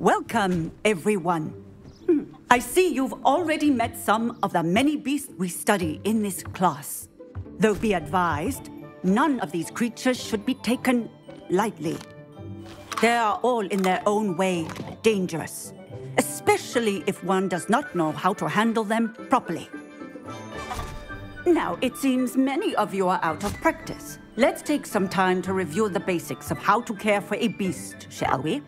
Welcome, everyone. I see you've already met some of the many beasts we study in this class. Though be advised, none of these creatures should be taken lightly. They are all in their own way dangerous, especially if one does not know how to handle them properly. Now, it seems many of you are out of practice. Let's take some time to review the basics of how to care for a beast, shall we?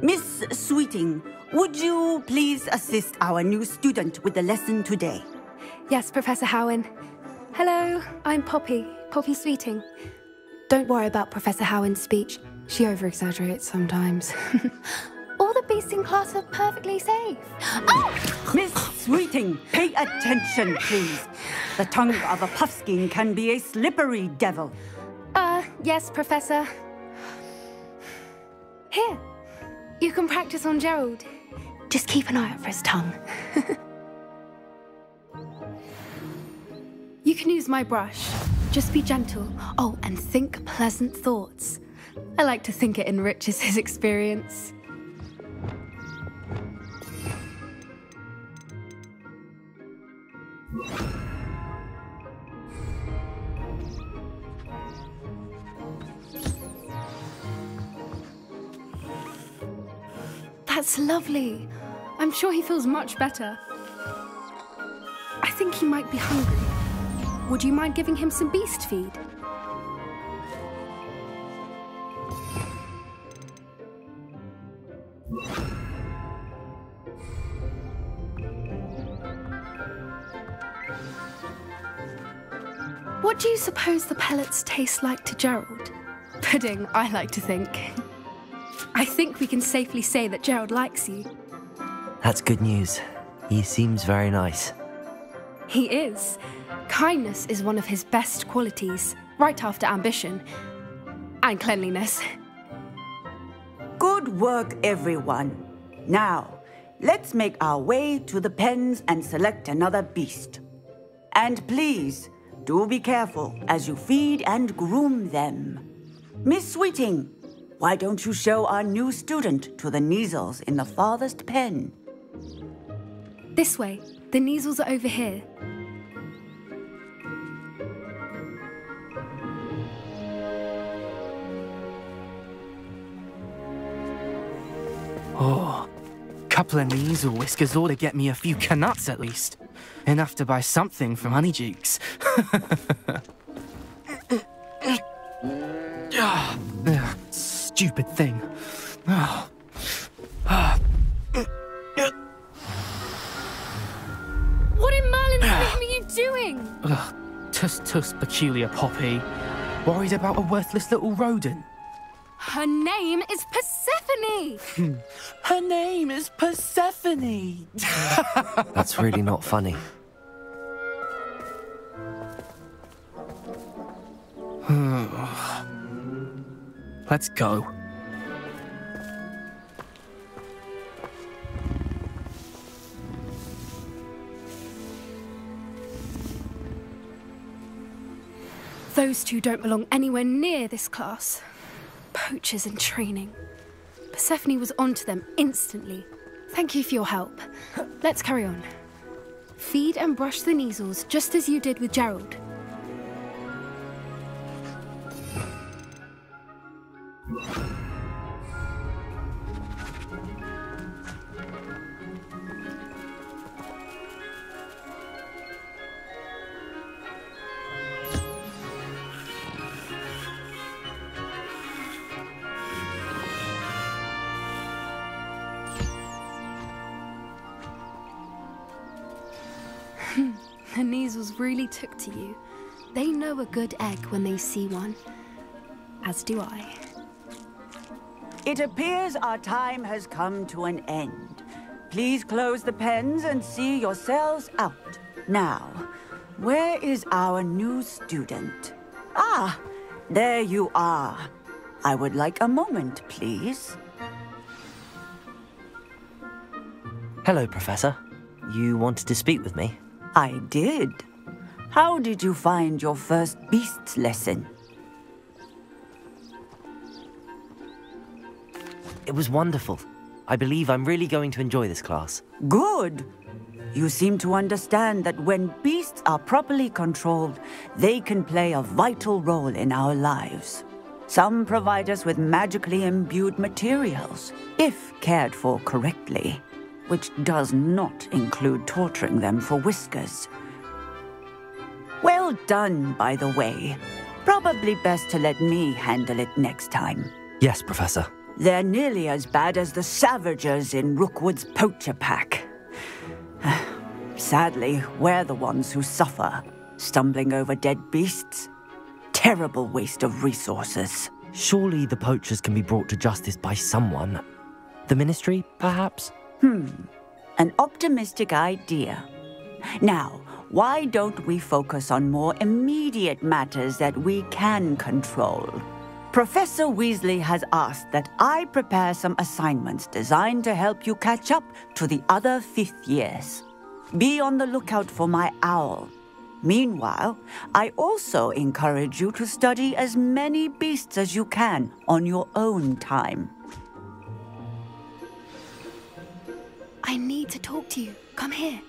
Miss Sweeting, would you please assist our new student with the lesson today? Yes, Professor Howin. Hello, I'm Poppy Sweeting. Don't worry about Professor Howin's speech. She over-exaggerates sometimes. All the beasts in class are perfectly safe. Oh! Miss Sweeting, pay attention, please. The tongue of a puffskein can be a slippery devil. Yes, Professor. Here, you can practice on Gerald. Just keep an eye out for his tongue. You can use my brush. Just be gentle. Oh, and think pleasant thoughts. I like to think it enriches his experience. That's lovely. I'm sure he feels much better. I think he might be hungry. Would you mind giving him some beast feed? What do you suppose the pellets taste like to Gerald? Pudding, I like to think. I think we can safely say that Gerald likes you. That's good news. He seems very nice. He is. Kindness is one of his best qualities, right after ambition. And cleanliness. Good work, everyone. Now, let's make our way to the pens and select another beast. And please, do be careful as you feed and groom them. Miss Sweeting, why don't you show our new student to the Neasels in the farthest pen? This way. The Neasels are over here. Oh, couple of Neasel whiskers ought to get me a few canuts at least. Enough to buy something from Honeydukes. Stupid thing. What in Merlin's name are you doing? Tuss, peculiar Poppy. Worried about a worthless little rodent. Her name is Persephone! Her name is Persephone! That's really not funny. Let's go. Those two don't belong anywhere near this class. Poachers in training. Persephone was onto them instantly. Thank you for your help. Let's carry on. Feed and brush the Neasels just as you did with Gerald. The Neasels really took to you. They know a good egg when they see one. As do I. It appears our time has come to an end. Please close the pens and see yourselves out. Now, where is our new student? Ah, there you are. I would like a moment, please. Hello, Professor. You wanted to speak with me? I did. How did you find your first beasts lesson? It was wonderful. I believe I'm really going to enjoy this class. Good. You seem to understand that when beasts are properly controlled, they can play a vital role in our lives. Some provide us with magically imbued materials, if cared for correctly, which does not include torturing them for whiskers. Well done, by the way. Probably best to let me handle it next time. Yes, Professor. They're nearly as bad as the Savagers in Rookwood's poacher pack. Sadly, we're the ones who suffer, stumbling over dead beasts. Terrible waste of resources. Surely the poachers can be brought to justice by someone. The Ministry, perhaps? An optimistic idea. Now, why don't we focus on more immediate matters that we can control? Professor Weasley has asked that I prepare some assignments designed to help you catch up to the other 5th years. Be on the lookout for my owl. Meanwhile, I also encourage you to study as many beasts as you can on your own time. I need to talk to you. Come here.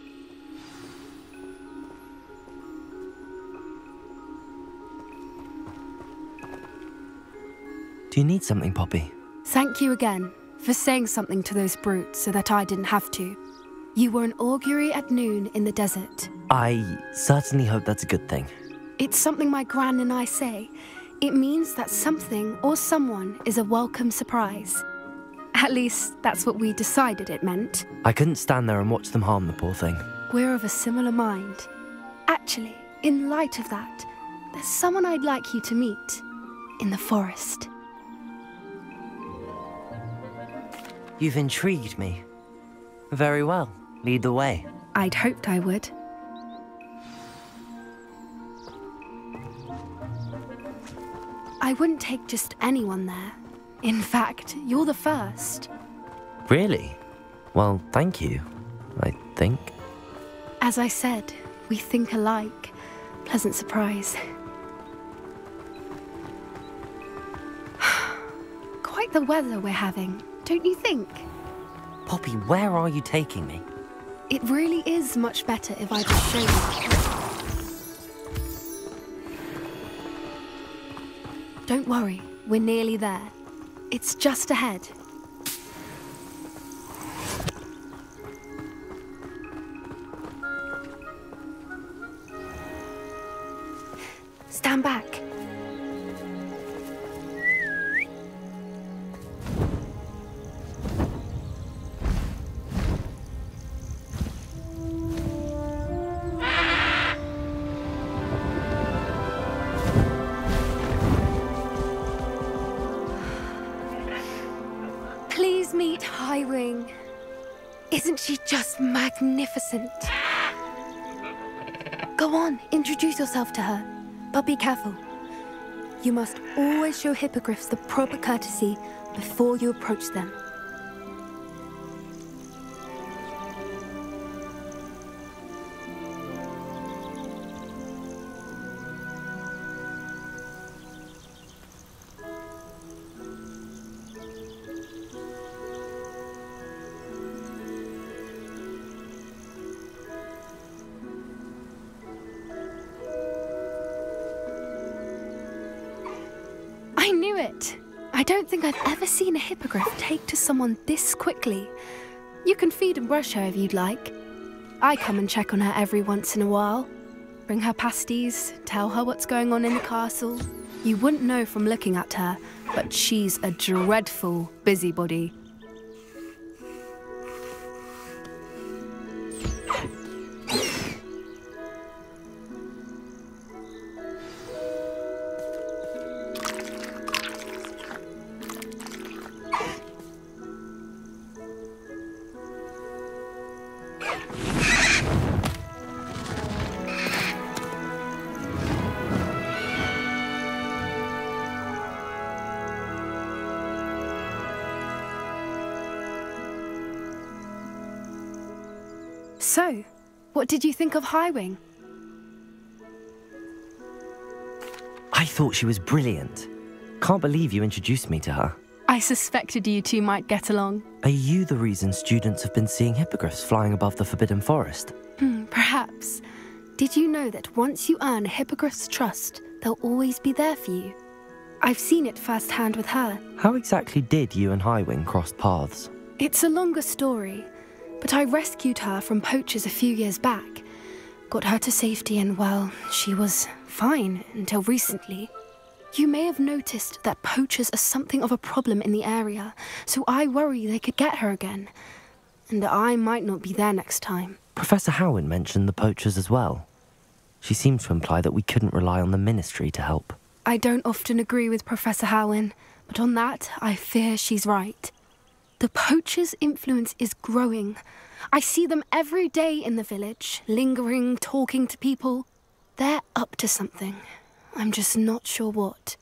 Do you need something, Poppy? Thank you again for saying something to those brutes so that I didn't have to. You were an augury at noon in the desert. I certainly hope that's a good thing. It's something my gran and I say. It means that something or someone is a welcome surprise. At least, that's what we decided it meant. I couldn't stand there and watch them harm the poor thing. We're of a similar mind. Actually, in light of that, there's someone I'd like you to meet in the forest. You've intrigued me. Very well. Lead the way. I'd hoped I would. I wouldn't take just anyone there. In fact, you're the first. Really? Well, thank you, I think. As I said, we think alike. Pleasant surprise. Quite the weather we're having, don't you think? Poppy, where are you taking me? It really is much better if I just show you. Don't worry, we're nearly there. It's just ahead. Stand back. Please meet Howin. Isn't she just magnificent? Go on, introduce yourself to her. But be careful. You must always show hippogriffs the proper courtesy before you approach them. I knew it! I don't think I've ever seen a hippogriff take to someone this quickly. You can feed and brush her if you'd like. I come and check on her every once in a while. Bring her pasties, tell her what's going on in the castle. You wouldn't know from looking at her, but she's a dreadful busybody. So, what did you think of Howin? I thought she was brilliant. Can't believe you introduced me to her. I suspected you two might get along. Are you the reason students have been seeing hippogriffs flying above the Forbidden Forest? Perhaps. Did you know that once you earn a hippogriff's trust, they'll always be there for you? I've seen it firsthand with her. How exactly did you and Howin cross paths? It's a longer story, but I rescued her from poachers a few years back. Got her to safety and, well, she was fine until recently. You may have noticed that poachers are something of a problem in the area, so I worry they could get her again. And I might not be there next time. Professor Howin mentioned the poachers as well. She seemed to imply that we couldn't rely on the Ministry to help. I don't often agree with Professor Howin, but on that, I fear she's right. The poachers' influence is growing. I see them every day in the village, lingering, talking to people. They're up to something. I'm just not sure what.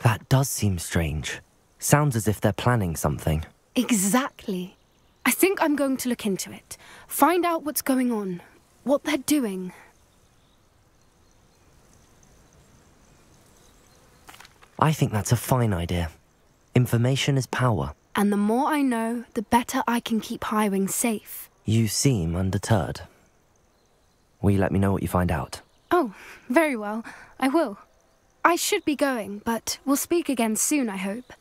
That does seem strange. Sounds as if they're planning something. Exactly. I think I'm going to look into it. Find out what's going on, what they're doing. I think that's a fine idea. Information is power. And the more I know, the better I can keep Howin safe. You seem undeterred. Will you let me know what you find out? Oh, very well. I will. I should be going, but we'll speak again soon, I hope.